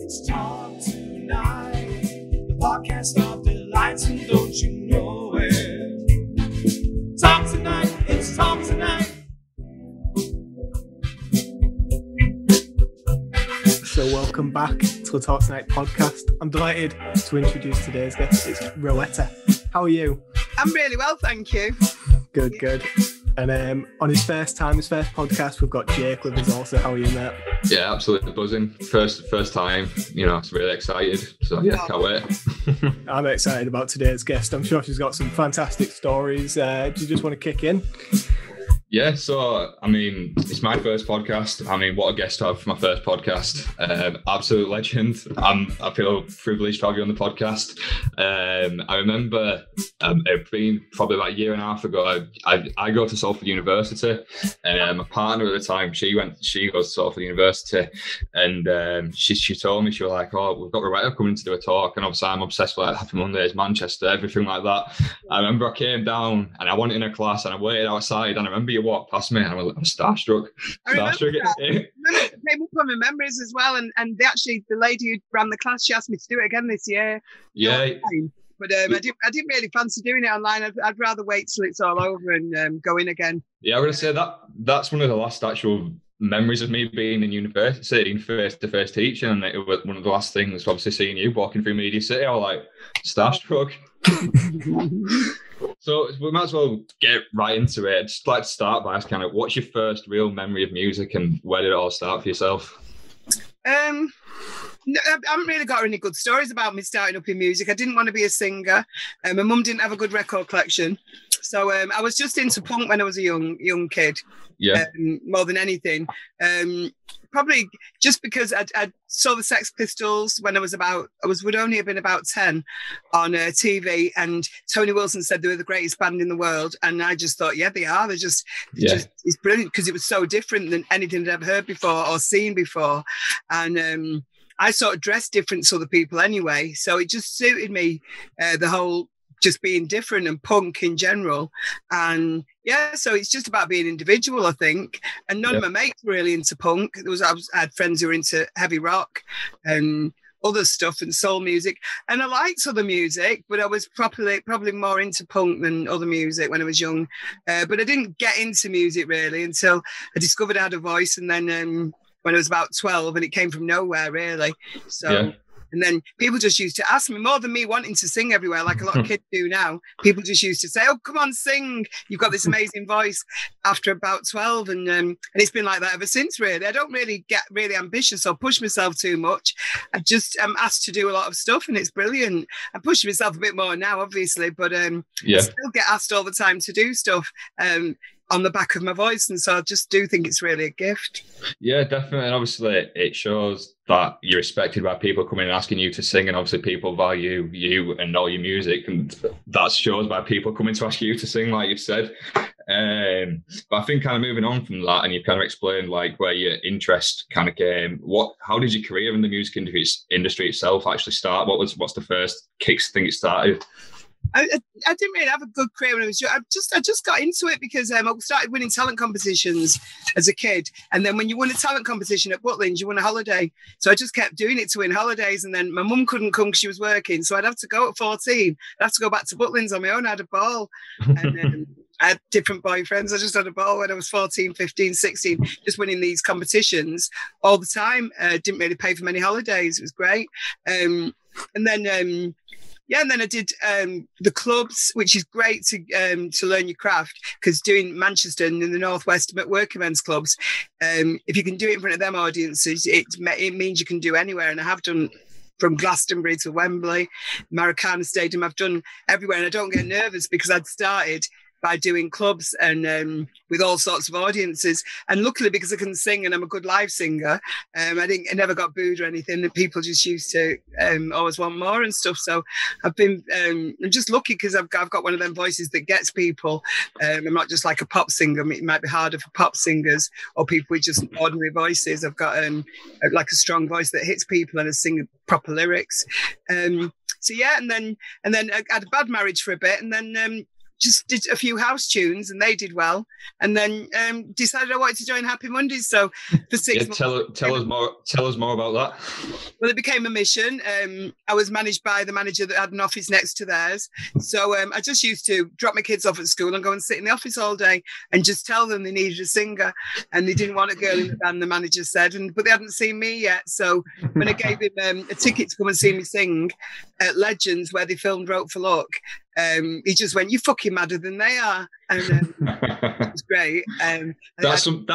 It's Talk Tonight, the podcast of delights, and don't you know it? Talk Tonight, it's Talk Tonight. So welcome back to the Talk Tonight podcast. I'm delighted to introduce today's guest. It's ROWETTA. How are you? I'm really well, thank you. Good, good. And on his first podcast, we've got Jake with us also. How are you, mate? Yeah, absolutely buzzing. First time, it's really excited. So yeah, can't wait. I'm excited about today's guest. I'm sure she's got some fantastic stories. Do you just want to kick in? Yeah, so, it's my first podcast. What a guest to have for my first podcast. Absolute legend. I feel privileged to have you on the podcast. I remember it being probably about a year and a half ago, I go to Salford University, and my partner at the time, she goes to Salford University, and she told me, she was like, oh, we've got ROWETTA coming to do a talk, and obviously I'm obsessed with Happy Mondays, Manchester, everything like that. I remember I came down, and I went in a class, and I waited outside, and I remember you walked past me, and I'm starstruck. Came up on my memories as well, and the lady who ran the class, she asked me to do it again this year. Yeah. But I didn't really fancy doing it online. I'd rather wait till it's all over and go in again. Yeah, I would say that's one of the last actual memories of me being in university, face-to-face teaching, and it was one of the last things, obviously, seeing you walking through Media City. I was like, starstruck. So we might as well get right into it. I'd just like to start by asking, what's your first real memory of music, and where did it all start for yourself? No, I haven't really got any good stories about me starting up in music. I didn't want to be a singer. My mum didn't have a good record collection. So I was just into punk when I was a young kid. Yeah. More than anything. Probably just because I saw the Sex Pistols when would only have been about 10 on TV, and Tony Wilson said they were the greatest band in the world, and I just thought, yeah, they are. They're just it's brilliant because it was so different than anything I'd ever heard before or seen before, and I sort of dressed different to other people anyway, so it just suited me, the whole just being different and punk in general. And yeah, so it's just about being individual, I think. And none of my mates were really into punk. I had friends who were into heavy rock and other stuff and soul music. And I liked other music, but I was probably more into punk than other music when I was young. But I didn't get into music really until I discovered I had a voice. And then when I was about 12, and it came from nowhere really. So. Yeah. And then people just used to ask me, more than me wanting to sing everywhere, like a lot of kids do now. People just used to say, oh, come on, sing. You've got this amazing voice, after about 12. And it's been like that ever since, really. I don't really get really ambitious or push myself too much. I just am asked to do a lot of stuff, and it's brilliant. I'm pushing myself a bit more now, obviously, but I still get asked all the time to do stuff. On the back of my voice, and so I just do think it's really a gift. Yeah, definitely. And obviously it shows that you're respected by people coming and asking you to sing, and obviously people value you and know your music, and that shows by people coming to ask you to sing, like you've said. But I think kind of moving on from that, and you kind of explained like where your interest kind of came. How did your career in the music industry itself actually start? What's the first kicks thing it started? I didn't really have a good career when I was young. I just got into it because I started winning talent competitions as a kid. And then when you win a talent competition at Butlins, you win a holiday. So I just kept doing it to win holidays. And then my mum couldn't come because she was working. So I'd have to go at 14. I'd have to go back to Butlins on my own. I had a ball. And I had different boyfriends. I just had a ball when I was 14, 15, 16, just winning these competitions all the time. Didn't really pay for many holidays. It was great. And then I did the clubs, which is great to learn your craft, because doing Manchester and in the Northwest work events clubs, if you can do it in front of them audiences, it means you can do anywhere. And I have done from Glastonbury to Wembley, Maracana Stadium. I've done everywhere, and I don't get nervous because I'd started by doing clubs and with all sorts of audiences. And luckily, because I can sing and I'm a good live singer, I never got booed or anything. And people just used to always want more and stuff. So I've been, I'm just lucky because I've got one of them voices that gets people. I'm not just like a pop singer. It might be harder for pop singers or people with just ordinary voices. I've got like a strong voice that hits people, and I sing proper lyrics. So yeah, and then I had a bad marriage for a bit, and then just did a few house tunes and they did well. And then decided I wanted to join Happy Mondays. So for 6 months. Tell us more about that. Well, it became a mission. I was managed by the manager that had an office next to theirs. So I just used to drop my kids off at school and go and sit in the office all day and just tell them they needed a singer. And they didn't want a girl in the band, the manager said. But they hadn't seen me yet. So when I gave him a ticket to come and see me sing at Legends, where they filmed Rope for Luck, he just went, "You're fucking madder than they are," and it was great. That's some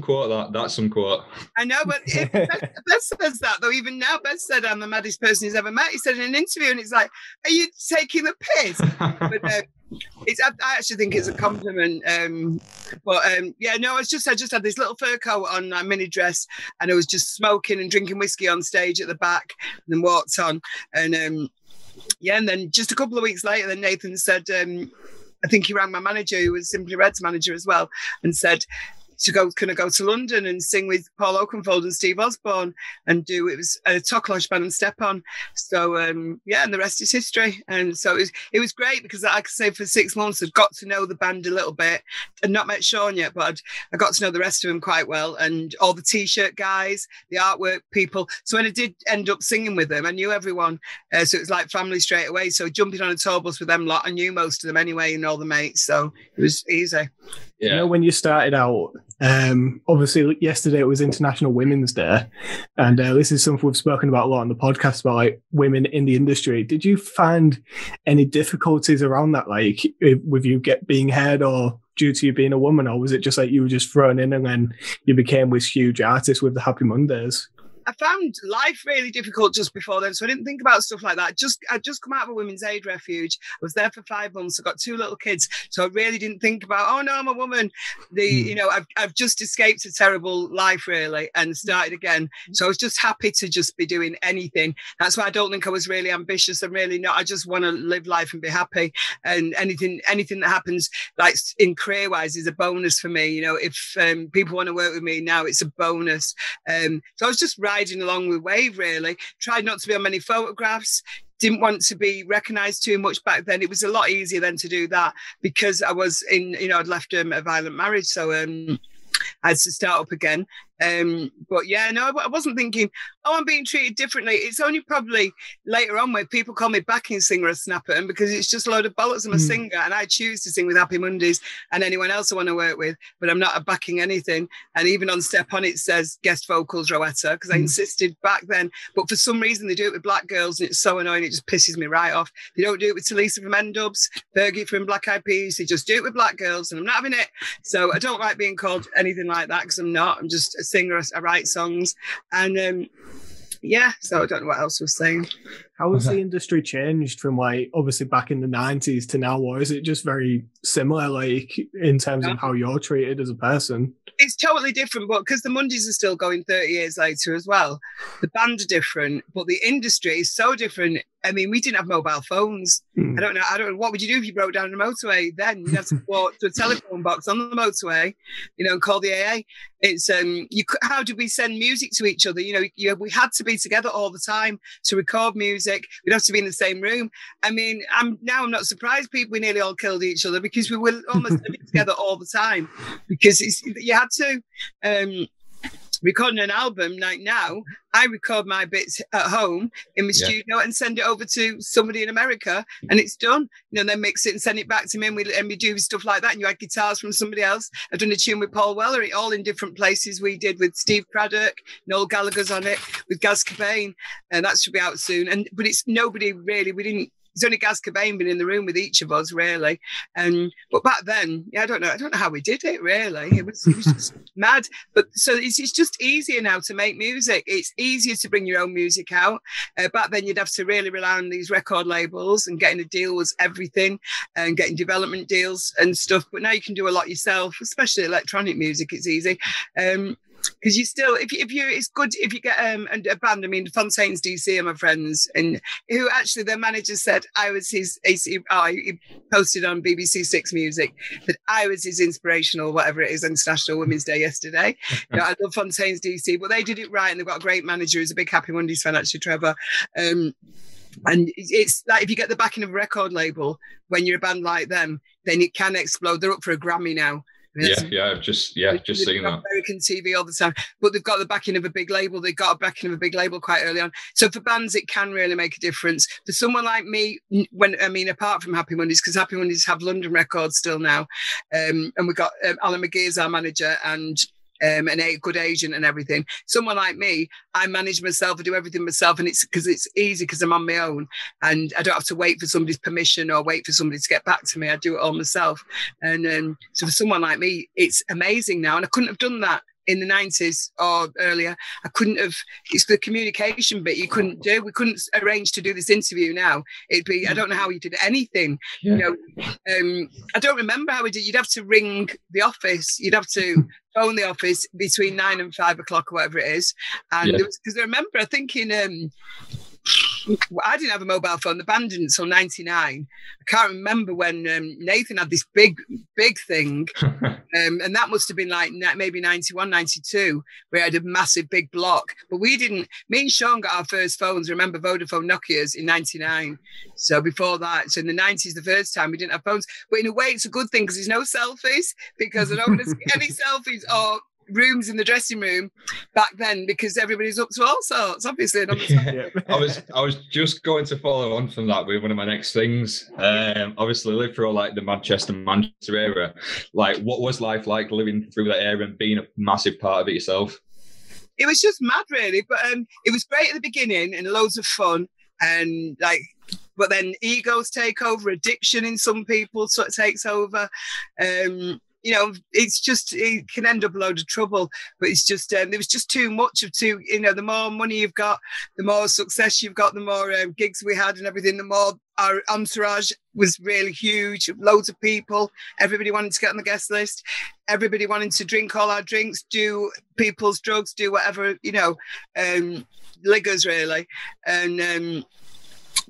quote. That's some quote. I know, but Beth says that though. Even now, Beth said I'm the maddest person he's ever met. He said in an interview, and it's like, "Are you taking the piss?" But I actually think it's a compliment. Yeah, no, I just had this little fur coat on, a mini dress, and I was just smoking and drinking whiskey on stage at the back, and then walked on, and. Yeah, and then just a couple of weeks later, then Nathan said, I think he rang my manager, who was Simply Red's manager as well, and said, can I go to London and sing with Paul Oakenfold and Steve Osborne and it was a Toklosh band and Step On. So, yeah, and the rest is history. And so it was great because I could say for 6 months, I'd got to know the band a little bit. I'd not met Sean yet, but I got to know the rest of them quite well, and all the T-shirt guys, the artwork people. So when I did end up singing with them, I knew everyone. So it was like family straight away. So jumping on a tour bus with them lot, I knew most of them anyway and all the mates. So it was easy. Yeah. You know, when you started out, obviously yesterday it was International Women's Day, and this is something we've spoken about a lot on the podcast about, like, women in the industry. Did you find any difficulties around that, like with you being heard or due to you being a woman, or was it just like you were just thrown in and then you became this huge artist with the Happy Mondays? I found life really difficult just before then, so I didn't think about stuff like that. I'd just come out of a women's aid refuge. I was there for 5 months. I got 2 little kids, so I really didn't think about, oh no, I'm a woman. You know, I've just escaped a terrible life really and started again. So I was just happy to just be doing anything. That's why I don't think I was really ambitious. I'm really not. I just want to live life and be happy. And anything that happens, like in career wise, is a bonus for me. You know, if people want to work with me now, it's a bonus. So I was just riding along with wave, really. Tried not to be on many photographs. Didn't want to be recognised too much back then. It was a lot easier then to do that because I was I'd left a violent marriage, so I had to start up again. But yeah, no, I wasn't thinking, oh, I'm being treated differently. It's only probably later on where people call me backing singer or snap at them because it's just a load of bollocks. I'm a singer and I choose to sing with Happy Mondays and anyone else I want to work with, but I'm not backing anything. And even on Step On, it says guest vocals ROWETTA because I insisted back then. But for some reason, they do it with black girls and it's so annoying. It just pisses me right off. They don't do it with Talisa from N-Dubs, Fergie from Black Eyed Peas. They just do it with black girls and I'm not having it. So I don't like being called anything like that because I'm not. I'm just a singer. I write songs and yeah, so I don't know what else was saying. How has the industry changed from, like, obviously back in the 90s to now, or is it just very similar, like, in terms of how you're treated as a person? It's totally different, but because the Mondays are still going 30 years later as well, the band are different, but the industry is so different. I mean, we didn't have mobile phones. I don't know. What would you do if you broke down a motorway? Then you'd have to walk to a telephone box on the motorway, and call the AA. It's how did we send music to each other? We had to be together all the time to record music. We'd have to be in the same room. I mean, I'm not surprised we nearly all killed each other because we were almost living together all the time because you had to. Recording an album like now, I record my bits at home in my studio and send it over to somebody in America and it's done. Then mix it and send it back to me and we do stuff like that. And you had guitars from somebody else. I've done a tune with Paul Weller, all in different places. We did with Steve Craddock, Noel Gallagher's on it, with Gaz Cobain, and that should be out soon. But it's nobody really, it's only Gaz Cobain been in the room with each of us, really. But back then, I don't know how we did it, really. It was just mad. But so it's just easier now to make music. It's easier to bring your own music out. Back then, you'd have to really rely on these record labels and getting a deal was everything and getting development deals and stuff. But now you can do a lot yourself, especially electronic music. It's easy. Because you still, it's good if you get a band. I mean, Fontaine's DC are my friends, and who actually their manager said I was his. He posted on BBC Six Music that I was his inspirational, whatever it is, International Women's Day yesterday. I love Fontaine's DC, but they did it right, and they've got a great manager who's a big Happy Mondays fan, actually, Trevor. And it's like if you get the backing of a record label, when you're a band like them, then it can explode. They're up for a Grammy now. I've just seen that. American TV all the time, but they've got the backing of a big label. They got a backing of a big label quite early on. So for bands, it can really make a difference. For someone like me, apart from Happy Mondays, because Happy Mondays have London records still now, and we've got Alan McGee as our manager and a good agent and everything. Someone like me, I manage myself, I do everything myself, and it's because it's easy because I'm on my own and I don't have to wait for somebody's permission or wait for somebody to get back to me. I do it all myself. And so for someone like me, it's amazing now. And I couldn't have done that in the 90s or earlier. I couldn't have. It's the communication bit you couldn't do. We couldn't arrange to do this interview now. It'd be, I don't know how you did anything. I don't remember how we did. You'd have to ring the office. You'd have to phone the office between 9 and 5 o'clock or whatever it is. And because I remember thinking, I didn't have a mobile phone. The band didn't until 99. I can't remember when Nathan had this big thing. And that must have been like maybe 91, 92, where I had a massive big block. But we didn't. Me and Sean got our first phones. Remember Vodafone Nokias in 99. So before that, so in the 90s, the first time we didn't have phones. But in a way, it's a good thing because there's no selfies, because I don't want to see any selfies or rooms in the dressing room back then, because everybody's up to all sorts, obviously. I was just going to follow on from that with one of my next things. Obviously lived through all like the Manchester era. Like, what was life like living through that era and being a massive part of it yourself? It was just mad, really, but it was great at the beginning and loads of fun, and but then egos take over, addiction in some people sort of takes over. It's just, it can end up a load of trouble, but it's just, there was just too much of the more money you've got, the more success you've got, the more gigs we had and everything, the more our entourage was really huge, loads of people, everybody wanted to get on the guest list, everybody wanting to drink all our drinks, do people's drugs, do whatever, liggers really. And,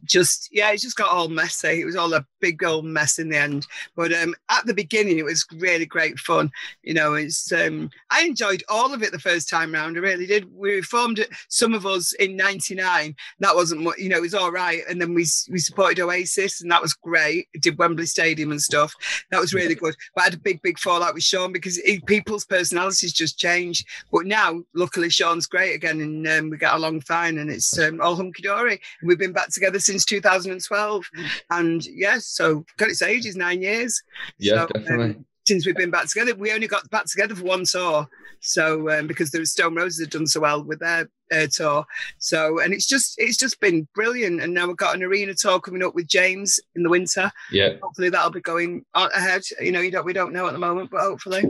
it just got all messy. It was all a big old mess in the end. But at the beginning, it was really great fun. I enjoyed all of it the first time round. I really did. We formed it, some of us in 99. That wasn't what, it was all right. And then we supported Oasis, and that was great. It did Wembley Stadium and stuff. That was really good. But I had a big fallout with Sean because people's personalities just changed. But now, luckily, Sean's great again, and we get along fine, and it's all hunky-dory. And we've been back together since 2012. And yes, so God, it's ages, 9 years. Yeah, so, definitely. Since we've been back together, we only got back together for one tour. So because the Stone Roses had done so well with their tour. So, and it's just been brilliant. And now we've got an arena tour coming up with James in the winter. Yeah. Hopefully that'll be going ahead. We don't know at the moment, but hopefully.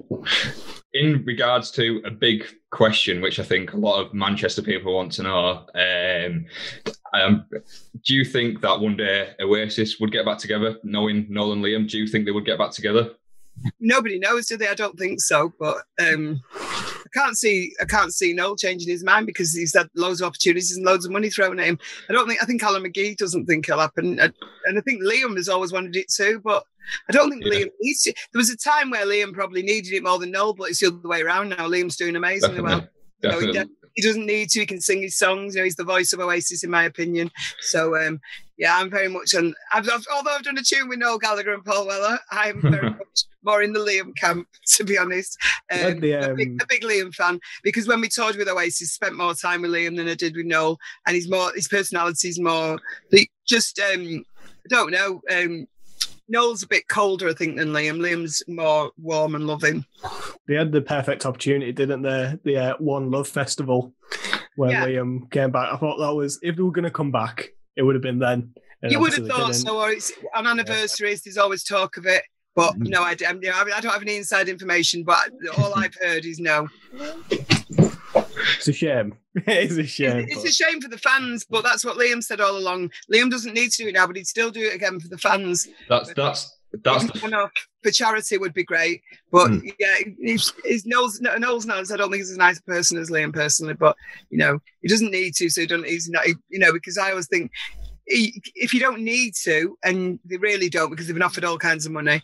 In regards to a big question, which I think a lot of Manchester people want to know, do you think that one day Oasis would get back together, knowing Noel and Liam? Do you think they would get back together? Nobody knows, do they? I don't think so, but I can't see Noel changing his mind because he's had loads of opportunities and loads of money thrown at him. I think Alan McGee doesn't think it'll happen, and I think Liam has always wanted it too, but I don't think Liam needs to. There was a time where Liam probably needed it more than Noel, but it's the other way around now. Liam's doing amazingly well. Definitely. He doesn't need to. He can sing his songs. He's the voice of Oasis, in my opinion. So, I'm very much on. Although I've done a tune with Noel Gallagher and Paul Weller, I'm very much more in the Liam camp, to be honest. A big Liam fan, because when we toured with Oasis, spent more time with Liam than I did with Noel, and his personality is more I don't know. Noel's a bit colder, I think, than Liam. Liam's more warm and loving. They had the perfect opportunity, didn't they? The One Love Festival, when Liam came back. I thought that was, if they were going to come back, it would have been then. You would have thought so. Or it's on anniversaries. There's always talk of it, but no, I don't have any inside information. But all I've heard is no. It's a shame. It's a shame. It's a shame for the fans, but that's what Liam said all along. Liam doesn't need to do it now, but he'd still do it again for the fans. That's for charity would be great, but Noel's not. I don't think he's as nice a person as Liam personally, but he doesn't need to, so he's not. Because I always think, if you don't need to, and they really don't, because they've been offered all kinds of money,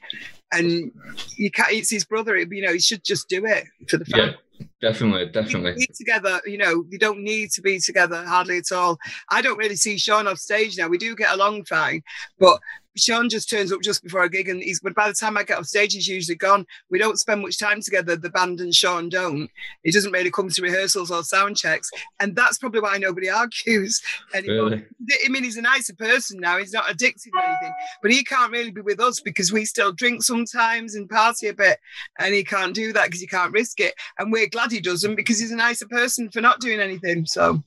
and you can't. It's his brother. He should just do it for the family. Yeah, definitely. Be together, you don't need to be together hardly at all. I don't really see Sean off stage now. We do get along fine, but Sean just turns up just before a gig, and but by the time I get off stage, he's usually gone. We don't spend much time together. The band and Sean don't. He doesn't really come to rehearsals or sound checks, and that's probably why nobody argues anymore. Really? I mean, he's a nicer person now. He's not addicted or anything, but he can't really be with us because we still drink sometimes and party a bit, and he can't do that because he can't risk it. And we're glad he doesn't because he's a nicer person for not doing anything. So.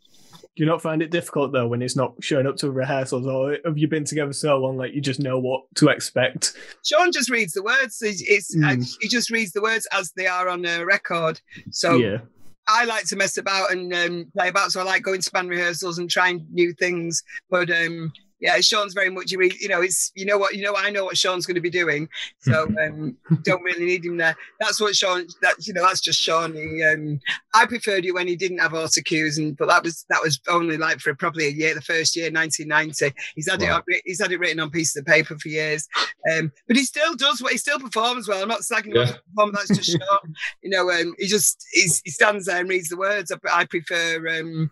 Do you not find it difficult though when he's not showing up to rehearsals, or have you been together so long like you just know what to expect? Sean just reads the words. He just reads the words as they are on a record. So yeah. I like to mess about and play about. So I like going to band rehearsals and trying new things. But yeah, Sean's very much, I know what Sean's going to be doing. So don't really need him there. That's what Sean, that's just Sean. I preferred it when he didn't have auto cues, but that was only like for probably a year, the first year, 1990. He's had it written on pieces of paper for years. But he still does he still performs well. I'm not slagging him off the performance, that's just Sean. He stands there and reads the words. I prefer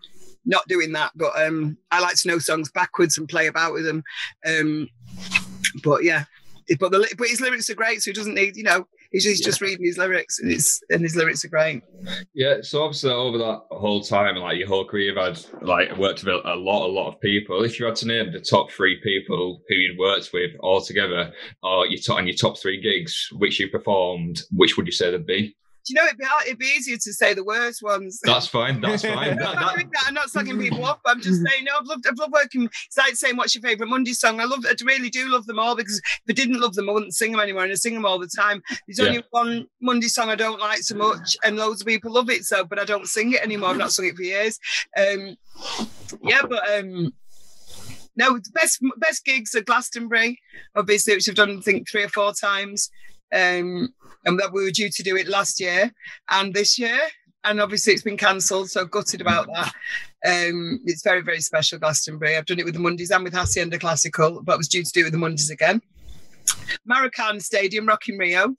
not doing that, but I like to know songs backwards and play about with them. But yeah, but his lyrics are great, so he doesn't need, he's just reading his lyrics, and his lyrics are great. Yeah, so obviously over that whole time, like your whole career, you've had worked with a lot of people. If you had to name the top 3 people who you'd worked with all together, or your top 3 gigs which you performed, which would you say they'd be? Do you know, it'd be easier to say the worst ones. That's fine. I'm not slagging people off. I'm just saying, I've loved working. It's like saying, what's your favourite Monday song? I really do love them all, because if I didn't love them, I wouldn't sing them anymore, and I sing them all the time. There's only one Monday song I don't like so much, and loads of people love it, but I don't sing it anymore. I've not sung it for years. No, the best gigs are Glastonbury, obviously, which I've done, I think, 3 or 4 times. And that we were due to do it last year and this year, and obviously it's been cancelled, so gutted about that. It's very, very special, Glastonbury. I've done it with the Mondays and with Hacienda Classical, but I was due to do it with the Mondays again. Maracana Stadium, Rock in Rio,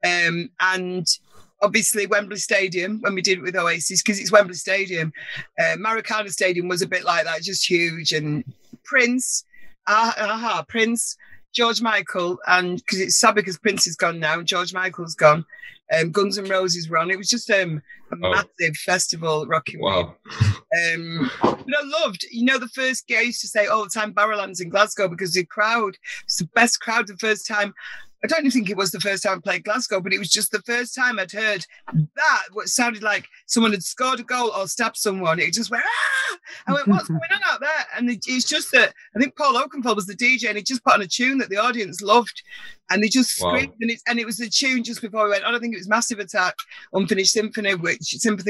and obviously Wembley Stadium when we did it with Oasis, because it's Wembley Stadium. Maracana Stadium was a bit like that, just huge. And Prince, Prince, George Michael, and because it's sad because Prince is gone now, George Michael's gone. Guns N' Roses were on. It was just a massive festival, Rocky. Wow. But I loved, the first gig I used to say all the time, Barrowlands in Glasgow, because the crowd, it's the best crowd the first time. I don't even think it was the first time I played Glasgow, but it was just the first time I'd heard that, what sounded like someone had scored a goal or stabbed someone. It just went, ah! I went, what's going on out there? And it's just that, I think Paul Oakenfold was the DJ, and he just put on a tune that the audience loved. And they just screamed, and it was the tune just before we went on. I think it was Massive Attack, Unfinished Sympathy,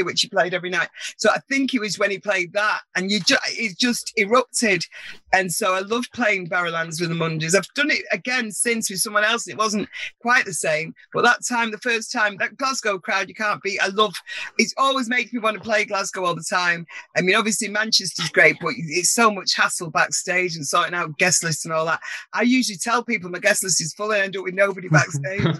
which he played every night. So I think it was when he played that, and it just erupted. And so I loved playing Barrowlands with the Mondays. I've done it again since with someone else, and it wasn't quite the same. But that time, the first time, that Glasgow crowd, you can't beat. It always makes me want to play Glasgow all the time. I mean, obviously Manchester's great, but it's so much hassle backstage and sorting out guest lists and all that. I usually tell people my guest list is full, and I end up with nobody backstage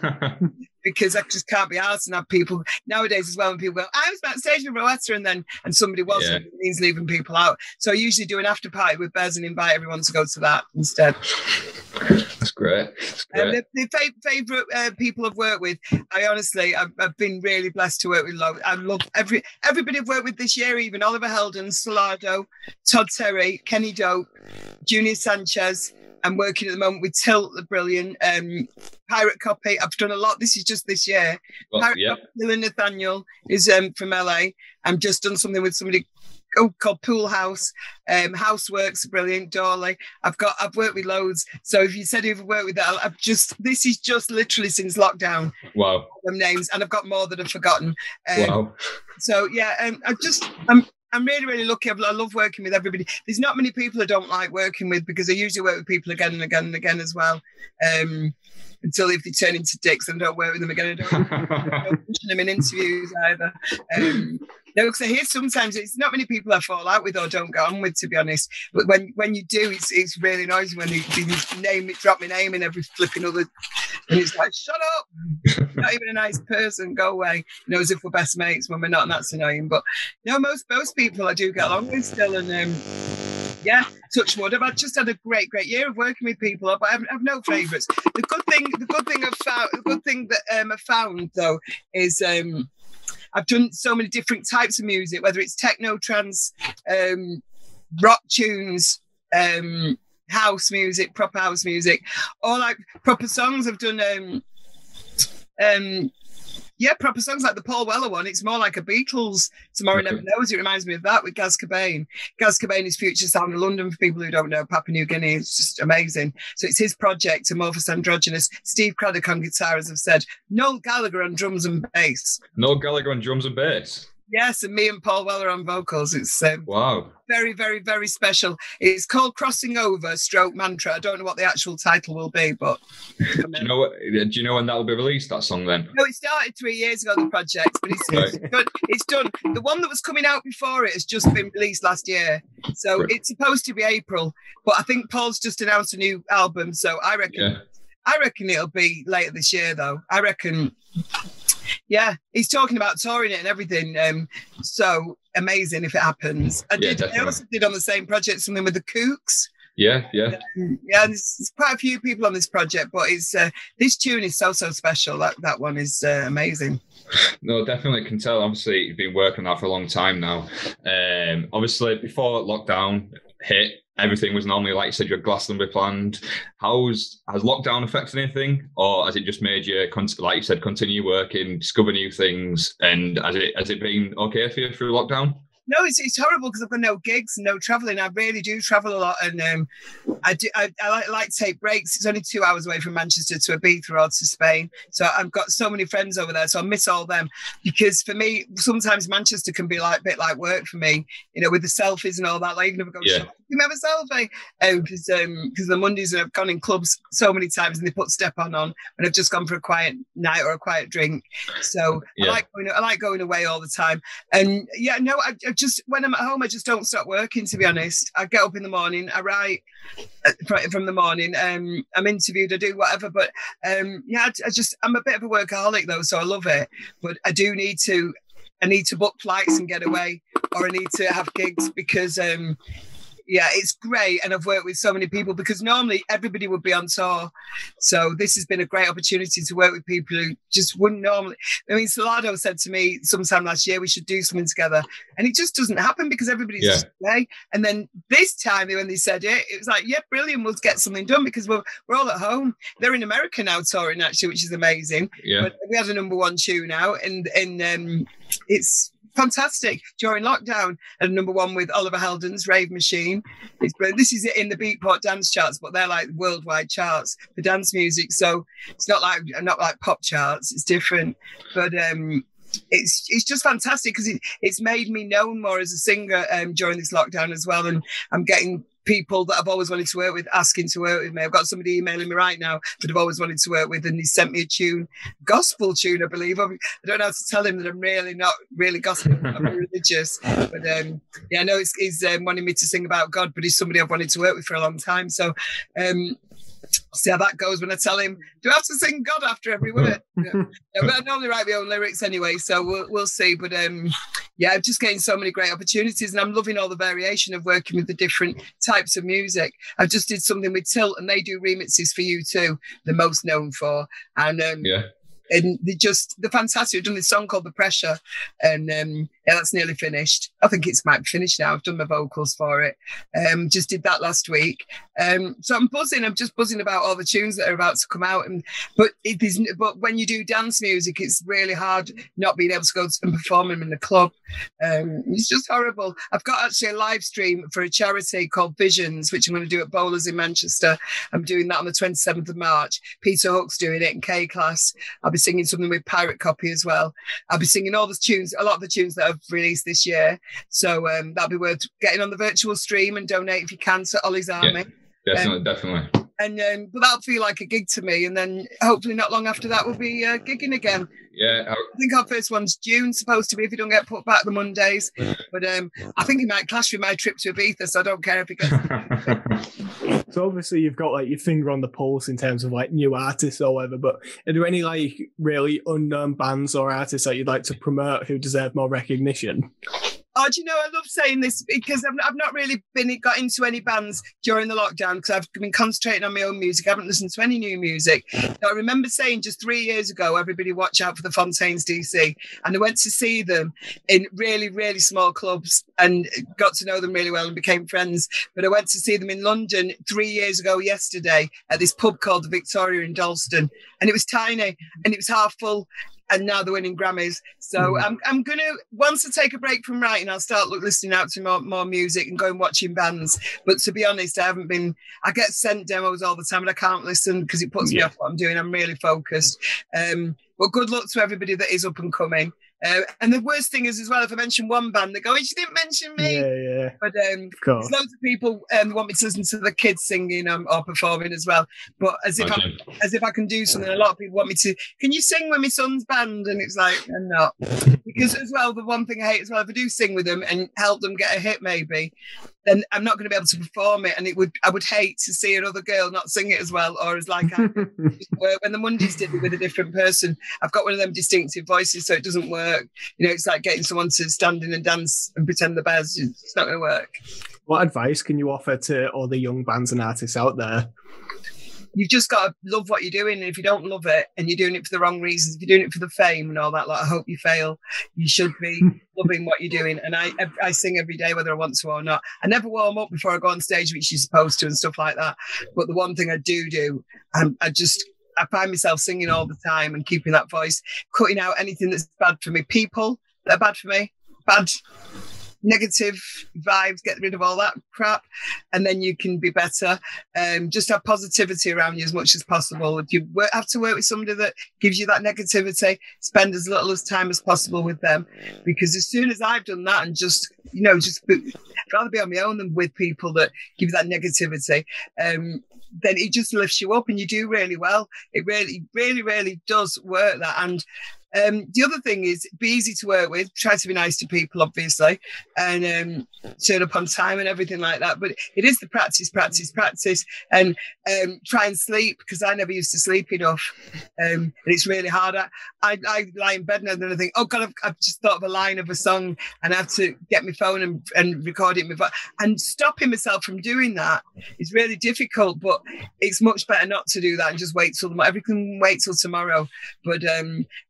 because I just can't be asked and have people nowadays as well. And people go, I was backstage with ROWETTA, and somebody wasn't. It means leaving people out. So I usually do an after party with Bez and invite everyone to go to that instead. That's great. The favourite people I've worked with, I've been really blessed to work with. I love everybody I've worked with this year, even Oliver Heldon, Salado, Todd Terry, Kenny Dope, Junior Sanchez. I'm working at the moment with Tilt, the brilliant Pirate Copy. I've done a lot. This is just this year. Pirate Copy, Dylan Nathaniel is from LA. I've just done something with somebody called Pool House. Houseworks, brilliant. Dorley. I've worked with loads. So if you said who've worked with that, this is just literally since lockdown. Wow. Them names, and I've got more that I've forgotten. Wow. So yeah, I'm really, really lucky. I love working with everybody. There's not many people I don't like working with, because I usually work with people again and again and again as well. Until if they turn into dicks, and don't work with them again. I don't push them in interviews either. No, because I hear sometimes it's not many people I fall out with or don't get on with, to be honest. But when you do, it's really noisy when they drop my name in every flipping other And it's like, shut up. You're not even a nice person. Go away. As if we're best mates when we're not, and that's annoying. But most people I do get along with still. And touch wood. I've just had a great year of working with people, but I've no favourites. The good thing that I've found though is I've done so many different types of music, whether it's techno, trance, rock tunes, house music, proper house music, or like proper songs. I've done proper songs like the Paul Weller one. It's more like a Beatles Tomorrow Never Knows. It reminds me of that with Gaz Cobain. Gaz Cobain is Future Sound of London, for people who don't know, Papua New Guinea. It's just amazing. So it's his project, Amorphous Androgynous. Steve Craddock on guitar, as I've said. Noel Gallagher on drums and bass. Noel Gallagher on drums and bass? Yes, and me and Paul Weller on vocals. It's wow. Very, very, very special. It's called Crossing Over / Mantra. I don't know what the actual title will be, but do you know when that will be released, that song then? No, it started 3 years ago, the project, but it's done. The one that was coming out before it has just been released last year. So It's supposed to be April, but I think Paul's just announced a new album, so I reckon it'll be later this year though. I reckon. Yeah, he's talking about touring it and everything. So amazing if it happens. I also did on the same project something with the Kooks. Yeah. There's quite a few people on this project, but it's this tune is so special. That one is amazing. No, definitely can tell. Obviously, you've been working on that for a long time now. Obviously, before lockdown hit, everything was normally, like you said, your Glastonbury planned. Has lockdown affected anything, or has it just made you, like you said, continue working, discover new things, and has it been okay for you through lockdown? No, it's horrible because I've got no gigs, no travelling. I really do travel a lot, and I like to take breaks. It's only 2 hours away from Manchester to Ibiza or to Spain, so I've got so many friends over there. So I miss all them, because for me, sometimes Manchester can be like a bit like work for me, with the selfies and all that. Like, even if I go shopping, you have a selfie, because the Mondays I've gone in clubs so many times and they put Step on, and I've just gone for a quiet night or a quiet drink. So I like going away all the time, and I just, when I'm at home, I just don't stop working, to be honest. I get up in the morning, I write from the morning, I'm interviewed, I do whatever, but I'm a bit of a workaholic though, so I love it, but I need to book flights and get away, or I need to have gigs, because it's great, and I've worked with so many people, because normally everybody would be on tour. So this has been a great opportunity to work with people who just wouldn't normally. I mean, Salado said to me sometime last year we should do something together, and it just doesn't happen because everybody's just away. And then this time when they said it was like, yeah, brilliant, we'll get something done, because we're all at home. They're in America now touring, actually, which is amazing. Yeah. But we had a #1 tune out, and it's fantastic. During lockdown, and #1 with Oliver Heldens, Rave Machine. This is in the Beatport dance charts, but they're like worldwide charts for dance music. So it's not like pop charts. It's different, but it's just fantastic, because it's made me known more as a singer during this lockdown as well, and I'm getting people that I've always wanted to work with asking to work with me. I've got somebody emailing me right now that I've always wanted to work with, and he sent me a tune, gospel tune, I believe. I don't know how to tell him that I'm really not really gospel. I'm religious, but I know he's wanting me to sing about God, but he's somebody I've wanted to work with for a long time. So see how that goes when I tell him, do I have to sing God after every word? But I normally write my own lyrics anyway, so we'll see. But I'm just getting so many great opportunities, and I'm loving all the variation of working with the different types of music. I just did something with Tilt, and they do remixes for U2, the most known for, and and they're fantastic. I've done this song called The Pressure, and that's nearly finished. I think it's might be finished now. I've done my vocals for it. Just did that last week. So I'm just buzzing about all the tunes that are about to come out. But when you do dance music, it's really hard not being able to go and perform them in the club. It's just horrible. I've got actually a live stream for a charity called Visions, which I'm going to do at Bowlers in Manchester. I'm doing that on the 27th of March. Peter Hook's doing it in K-Class. I'll be singing something with Pirate Copy as well. I'll be singing all the tunes, a lot of the tunes that I've released this year. So that'll be worth getting on the virtual stream and donate if you can to Ollie's Army. Yeah, definitely. And but that'll feel like a gig to me, and then hopefully not long after that we'll be gigging again. Yeah, I think our first one's June, supposed to be, if you don't get put back the Mondays. But I think it might clash with my trip to Ibiza, so I don't care if it gets. So obviously you've got like your finger on the pulse in terms of like new artists or whatever, but are there any like really unknown bands or artists that you'd like to promote who deserve more recognition? Oh, do you know, I love saying this because I've not really got into any bands during the lockdown because I've been concentrating on my own music. I haven't listened to any new music. So I remember saying just 3 years ago, everybody watch out for the Fontaines DC. And I went to see them in really, really small clubs and got to know them really well and became friends. But I went to see them in London 3 years ago yesterday at this pub called the Victoria in Dalston. And it was tiny and it was half full. And now they're winning Grammys. So I'm going to, once I take a break from writing, I'll start listening out to more music and going watching bands. But to be honest, I get sent demos all the time and I can't listen because it puts me off what I'm doing. I'm really focused. But good luck to everybody that is up and coming. And the worst thing is as well, if I mention one band, they go, "You didn't mention me." Yeah. But there's loads of people want me to listen to the kids singing or performing as well. But as if I can do something, a lot of people want me to. Can you sing with my son's band? And it's like, I'm not, because as well, the one thing I hate as well, if I do sing with them and help them get a hit, maybe, then I'm not going to be able to perform it, and I would hate to see another girl not sing it as well, or as like when the Mondays did it with a different person. I've got one of them distinctive voices, so it doesn't work. You know, it's like getting someone to stand in and dance and pretend the bears. It's not going to work. What advice can you offer to all the young bands and artists out there? You've just got to love what you're doing. And if you don't love it and you're doing it for the wrong reasons, if you're doing it for the fame and all that, like, I hope you fail. You should be loving what you're doing. And I sing every day, whether I want to or not. I never warm up before I go on stage, which you're supposed to and stuff like that. But the one thing I do, I find myself singing all the time and keeping that voice, cutting out anything that's bad for me. People that are bad for me, bad, negative vibes, get rid of all that crap, and then you can be better. Just have positivity around you as much as possible. If you have to work with somebody that gives you that negativity, spend as little as time as possible with them, because as soon as I've done that and I'd rather be on my own than with people that give you that negativity, then it just lifts you up and you do really well. It really, really, really does work that. And the other thing is be easy to work with, try to be nice to people, obviously, and turn up on time and everything like that. But it is the practice, and try and sleep, because I never used to sleep enough. And it's really hard. I lie in bed and then I think, oh God, I've just thought of a line of a song and I have to get my phone and record it. And stopping myself from doing that is really difficult, but it's much better not to do that and just wait till everything wait till tomorrow. But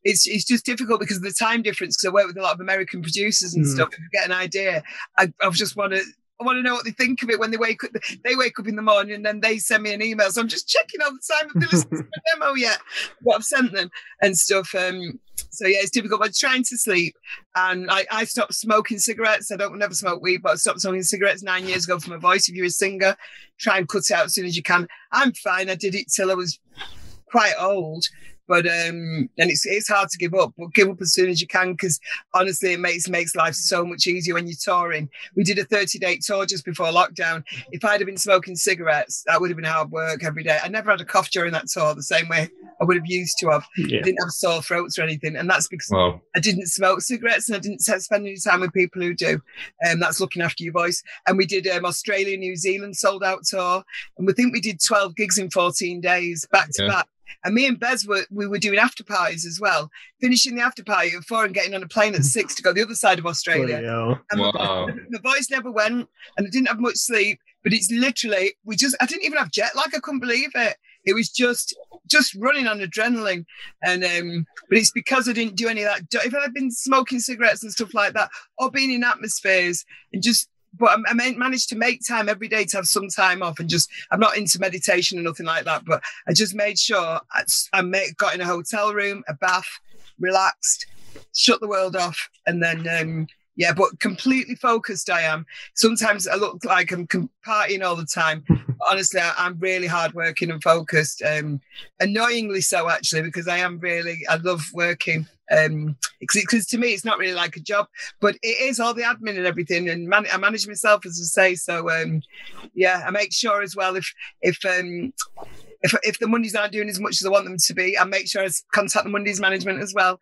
it's just difficult because of the time difference, because I work with a lot of American producers and stuff. If you get an idea, I just want to know what they think of it when they wake up. They wake up in the morning and then they send me an email. So I'm just checking all the time if they listen to the demo yet, what I've sent them and stuff. So yeah, it's difficult, but trying to sleep. And I stopped smoking cigarettes. I don't never smoke weed, but I stopped smoking cigarettes 9 years ago for my voice. If you're a singer, try and cut it out as soon as you can. I'm fine. I did it till I was quite old. But and it's hard to give up, but give up as soon as you can, because honestly, it makes life so much easier when you're touring. We did a 30-day tour just before lockdown. If I'd have been smoking cigarettes, that would have been hard work every day. I never had a cough during that tour the same way I would have used to have. Yeah. I didn't have sore throats or anything, and that's because I didn't smoke cigarettes and I didn't spend any time with people who do. That's looking after your voice. And we did Australia, New Zealand sold out tour, and we think we did 12 gigs in 14 days back to back. And me and Bez we were doing after parties as well, finishing the after party at 4 and getting on a plane at 6 to go the other side of Australia. And my voice never went, and I didn't have much sleep. But it's literally I didn't even have jet lag. I couldn't believe it. It was just running on adrenaline. And but it's because I didn't do any of that. If I had been smoking cigarettes and stuff like that, or being in atmospheres and but I managed to make time every day to have some time off, and I'm not into meditation or nothing like that, but I just made sure I got in a hotel room, a bath, relaxed, shut the world off, and then Yeah, but completely focused I am. Sometimes I look like I'm partying all the time. Honestly, I'm really hardworking and focused. Annoyingly so, actually, because I love working. Because to me, it's not really like a job, but it is all the admin and everything. And I manage myself, as I say. So, I make sure as well if the Mondays aren't doing as much as I want them to be, I make sure I contact the Mondays management as well.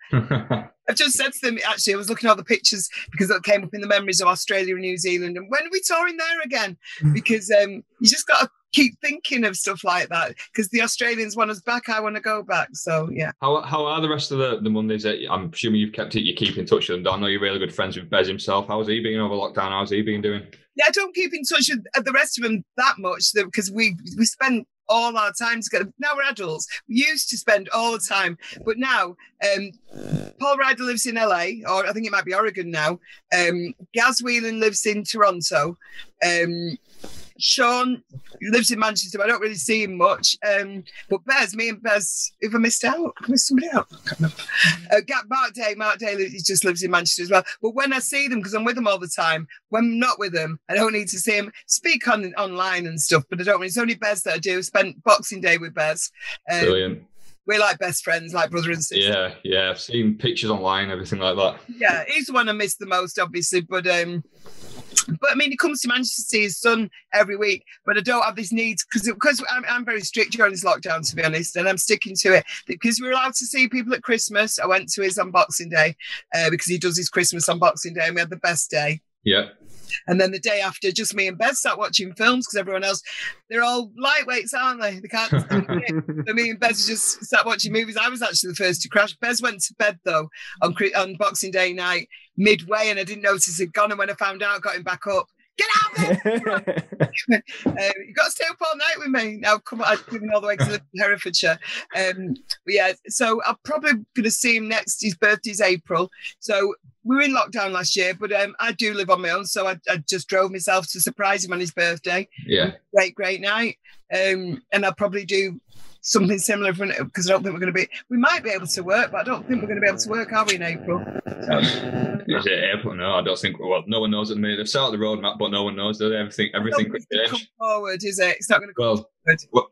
I've just said to them, actually, I was looking at all the pictures because it came up in the memories of Australia and New Zealand. And when are we touring there again? Because you just got to keep thinking of stuff like that. Because the Australians want us back, I want to go back. So, yeah. How are the rest of the Mondays? I'm assuming you keep in touch with them. I know you're really good friends with Bez himself. How's he been over lockdown? How's he been doing? Yeah, I don't keep in touch with the rest of them that much because we spend all our time together. Now we're adults. We used to spend all the time, but now Paul Ryder lives in LA, or I think it might be Oregon now. Gaz Whelan lives in Toronto. Sean lives in Manchester, but I don't really see him much. But me and Bez, if I missed out, I missed somebody out. I can't remember. Mark Day, he just lives in Manchester as well. But when I see them, because I'm with them all the time, when I'm not with them, I don't need to see him speak online and stuff, but I don't. It's only Bez that I do. Spent Boxing Day with Bez. Brilliant. We're like best friends, like brother and sister. Yeah. I've seen pictures online, everything like that. Yeah, he's the one I miss the most, obviously, but I mean, he comes to Manchester to see his son every week, but I don't have this need because I'm very strict during this lockdown, to be honest, and I'm sticking to it because we're allowed to see people at Christmas. I went to his on Boxing Day because he does his Christmas on Boxing Day, and we had the best day. Yeah. And then the day after, just me and Bez sat watching films because everyone else, they're all lightweights, aren't they? They can't. So me and Bez just sat watching movies. I was actually the first to crash. Bez went to bed though on Boxing Day night midway, and I didn't notice he'd gone. And when I found out, I got him back up. Get out there! You got to stay up all night with me. Now, come on, I've driven all the way to Herefordshire. So I'm probably going to see him next. His birthday's April. So we were in lockdown last year, but I do live on my own. So I just drove myself to surprise him on his birthday. Yeah. Great night. And I'll probably do something similar because I don't think we might be able to work, but I don't think we're going to be able to work, are we, in April? So. Is it April? No, I don't think. Well, no one knows at the minute. They've started the roadmap, but no one knows. Everything could change. Come forward, is it? It's not going to come forward.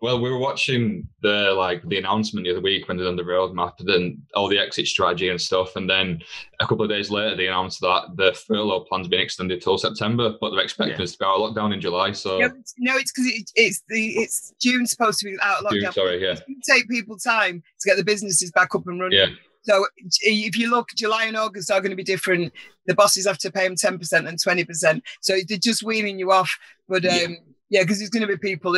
Well, we were watching the announcement the other week when they done the roadmap, then all the exit strategy and stuff, and then a couple of days later they announced that the furlough plan's been extended till September, but they're expecting us to be out of lockdown in July. So no, it's because it's June supposed to be out of lockdown. June, sorry, yeah. It's going to take people time to get the businesses back up and running. Yeah. So if you look, July and August are going to be different. The bosses have to pay them 10% and 20%. So they're just weaning you off. But because there's going to be people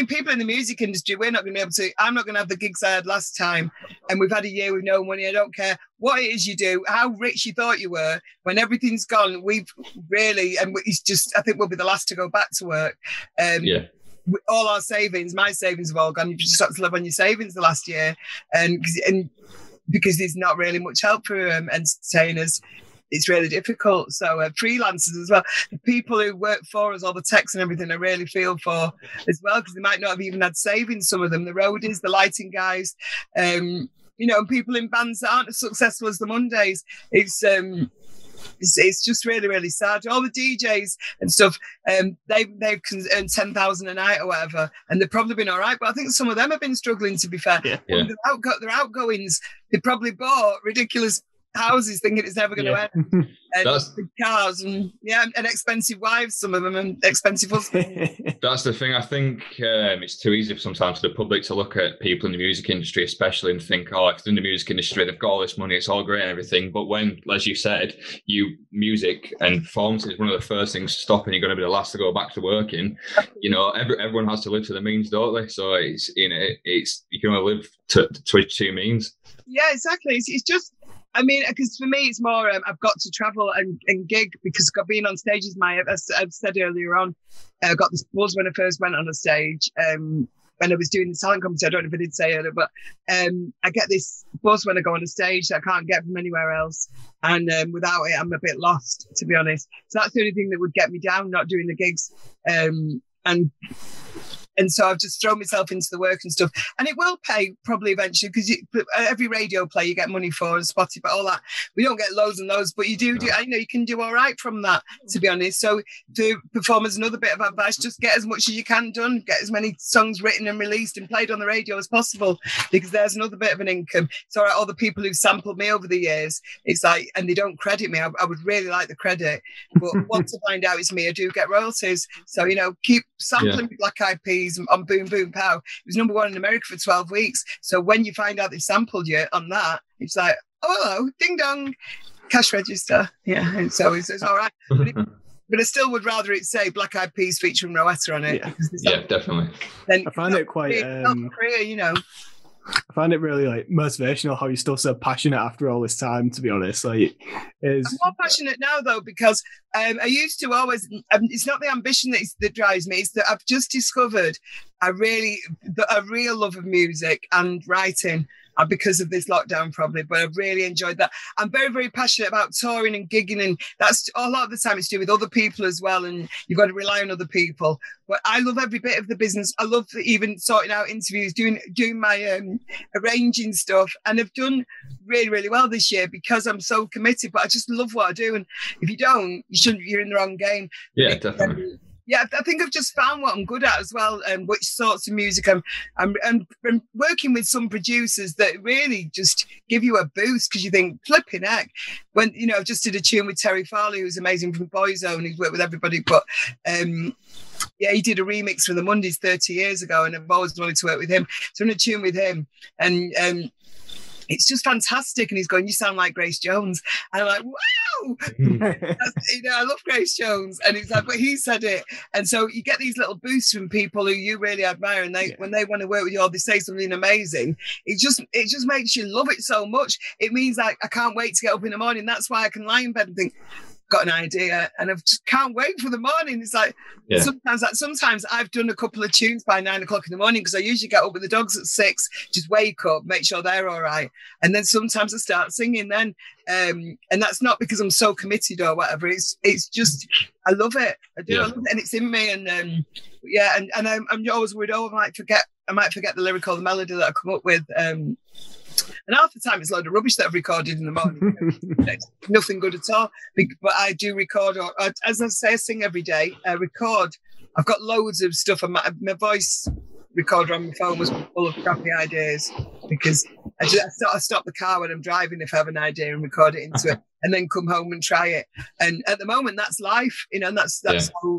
people in the music industry, we're not going to be able to, I'm not going to have the gigs I had last time. And we've had a year with no money. I don't care what it is you do, how rich you thought you were. When everything's gone, we've really, and it's just, I think we'll be the last to go back to work. All our savings, my savings have all gone. You've just got to live on your savings the last year. And because there's not really much help for entertainers, it's really difficult. So freelancers as well, the people who work for us, all the techs and everything, I really feel for as well, because they might not have even had savings, some of them, the roadies, the lighting guys, and people in bands that aren't as successful as the Mondays. It's just really, really sad. All the DJs and stuff, they can earn 10,000 a night or whatever, and they've probably been all right. But I think some of them have been struggling, to be fair. Yeah. Their outgoings, they probably bought ridiculous houses thinking it's never going to end. And big cars and expensive wives, some of them, and expensive husbands. That's the thing. I think it's too easy sometimes for the public to look at people in the music industry, especially, and think, oh, if they're in the music industry, they've got all this money, it's all great and everything. But when, as you said, music and performance is one of the first things to stop, and you're going to be the last to go back to working. Everyone has to live to the means, don't they? So it's you can only live to two means. Yeah, exactly. It's just. I mean, because for me, it's more, I've got to travel and gig because being on stage is as I've said earlier on, I got this buzz when I first went on a stage. When I was doing the talent competition, I don't know if I did say earlier, but I get this buzz when I go on a stage that I can't get from anywhere else. And without it, I'm a bit lost, to be honest. So that's the only thing that would get me down, not doing the gigs. And And so I've just thrown myself into the work and stuff. And it will pay probably eventually, because every radio play you get money for, and Spotify, all that. We don't get loads and loads, but you do. I know you can do all right from that, to be honest. So to perform as another bit of advice, just get as much as you can done, get as many songs written and released and played on the radio as possible, because there's another bit of an income. It's all right, all the people who've sampled me over the years, it's like, and they don't credit me. I would really like the credit, but once I find out it's me, I do get royalties. So, keep sampling Black Eyed Peas on Boom Boom Pow. It was number one in America for 12 weeks. So when you find out they sampled you on that, it's like, oh, hello, ding dong, cash register. Yeah, and so it's all right. But I still would rather it say Black Eyed Peas featuring Rowetta on it. Yeah, definitely. I find it quite career, I find it really motivational how you're still so passionate after all this time, to be honest. I'm more passionate now though, because I used to always, it's not the ambition that drives me, it's that I've just discovered a real love of music and writing. Because of this lockdown probably, but I've really enjoyed that. I'm very, very passionate about touring and gigging, and that's a lot of the time it's to do with other people as well, and you've got to rely on other people. But I love every bit of the business. I love even sorting out interviews, doing my arranging stuff, and I've done really, really well this year because I'm so committed, but I just love what I do, and if you don't, you're in the wrong game. Yeah, definitely. Yeah, I think I've just found what I'm good at as well, and which sorts of music I'm working with some producers that really just give you a boost, because you think, flipping heck. When, I've just did a tune with Terry Farley, who's amazing from Boyzone. He's worked with everybody, but he did a remix for the Mondays 30 years ago, and I've always wanted to work with him. So I'm in a tune with him, and it's just fantastic. And he's going, you sound like Grace Jones. And I'm like, wow. I love Grace Jones. And it's like, but he said it. And so you get these little boosts from people who you really admire. And when they want to work with you or they say something amazing, it just makes you love it so much. It means like, I can't wait to get up in the morning. That's why I can lie in bed and think, got an idea, and I just can't wait for the morning. It's like sometimes I've done a couple of tunes by 9 o'clock in the morning, because I usually get up with the dogs at 6, just wake up, make sure they're all right, and then sometimes I start singing then, and that's not because I'm so committed or whatever. It's just I love it. I do. I love it, and it's in me. And and I'm always worried. I might forget the lyric or the melody that I come up with. And half the time it's a load of rubbish that I've recorded in the morning. It's nothing good at all. But I do record, or as I say, I sing every day. I record. I've got loads of stuff. And my voice recorder on my phone was full of crappy ideas, because I stop the car when I'm driving if I have an idea and record it into it, and then come home and try it. And at the moment, that's life, and that's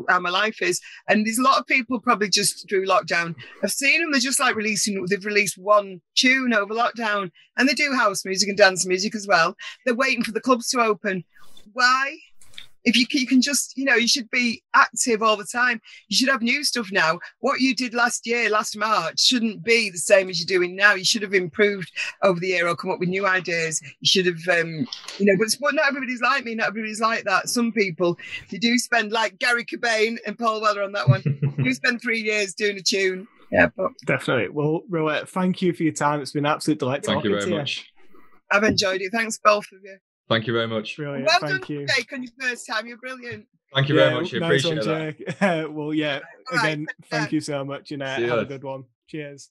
how my life is. And there's a lot of people probably just through lockdown, I've seen them, they're just like they've released one tune over lockdown, and they do house music and dance music as well. They're waiting for the clubs to open. Why? If you can just, you should be active all the time. You should have new stuff now. What you did last March, shouldn't be the same as you're doing now. You should have improved over the year or come up with new ideas. You should have, but not everybody's like me. Not everybody's like that. Some people, they do spend, like Gary Cobain and Paul Weller on that one, you spend 3 years doing a tune. Yeah, but definitely. Well, Rowetta, thank you for your time. It's been an absolute delight talking to you. Thank you very much. I've enjoyed it. Thanks, both of you. Thank you very much. Brilliant. Well Thank done, you. Jake, on your first time. You're brilliant. Thank you very much. I nice appreciate one, that. Jake. Well, again, thank you so much, and have a good one. Cheers.